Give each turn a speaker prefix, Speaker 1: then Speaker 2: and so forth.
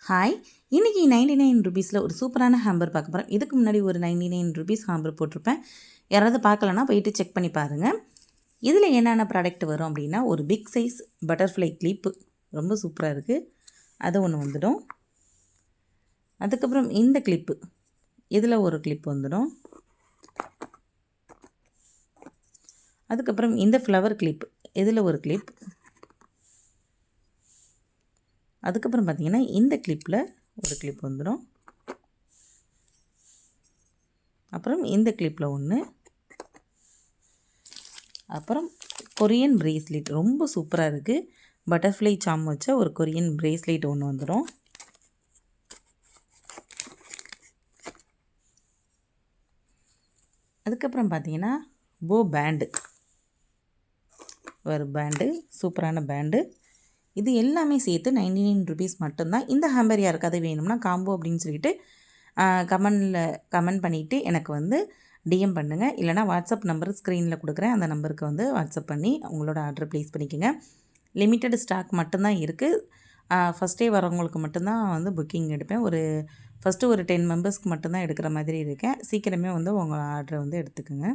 Speaker 1: Hi, இன்றைக்கி 99 ருபீஸில் ஒரு சூப்பரான ஹேம்பர் பார்க்க போகிறேன். இதுக்கு முன்னாடி ஒரு 99 ருபீஸ் ஹேம்பர் போட்டிருப்பேன். யாராவது பார்க்கலன்னா போயிட்டு செக் பண்ணி பாருங்கள். இதில் என்னென்ன ப்ராடக்ட் வரும் அப்படின்னா, ஒரு பிக் சைஸ் பட்டர்ஃப்ளை கிளிப்பு ரொம்ப சூப்பராக இருக்குது, அது ஒன்று வந்துடும். அதுக்கப்புறம் இந்த கிளிப்பு, இதில் ஒரு கிளிப் வந்துடும். அதுக்கப்புறம் இந்த ஃப்ளவர் கிளிப், இதில் ஒரு கிளிப். அதுக்கப்புறம் பார்த்திங்கன்னா இந்த கிளிப்பில் ஒரு கிளிப் வந்துடும். அப்புறம் இந்த கிளிப்பில் ஒன்று. அப்புறம் கொரியன் பிரேஸ்லெட் ரொம்ப சூப்பராக இருக்குது. பட்டர்ஃப்ளை சாம் வச்ச ஒரு கொரியன் பிரேஸ்லெட் ஒன்று வந்துடும். அதுக்கப்புறம் பார்த்திங்கன்னா போ பேண்டு, ஒரு பேண்டு, சூப்பரான பேண்டு. இது எல்லாமே சேர்த்து 99 ருபீஸ் மட்டும்தான். இந்த ஹேம்பர் யாருக்காவது வேணும்னா காம்போ அப்படின்னு சொல்லிட்டு கமெண்ட் பண்ணிவிட்டு எனக்கு வந்து டிஎம் பண்ணுங்கள். இல்லைனா வாட்ஸ்அப் நம்பர் ஸ்க்ரீனில் கொடுக்குறேன், அந்த நம்பருக்கு வந்து வாட்ஸ்அப் பண்ணி உங்களோட ஆர்டர் ப்ளேஸ் பண்ணிக்கோங்க. லிமிட்டட் ஸ்டாக் மட்டும்தான் இருக்குது. ஃபஸ்ட்டே வரவங்களுக்கு மட்டும்தான் வந்து புக்கிங் எடுப்பேன். ஃபஸ்ட்டு ஒரு 10 மெம்பர்ஸ்க்கு மட்டும்தான் எடுக்கிற மாதிரி இருக்கேன். சீக்கிரமே வந்து உங்கள் ஆர்டரை வந்து எடுத்துக்கோங்க.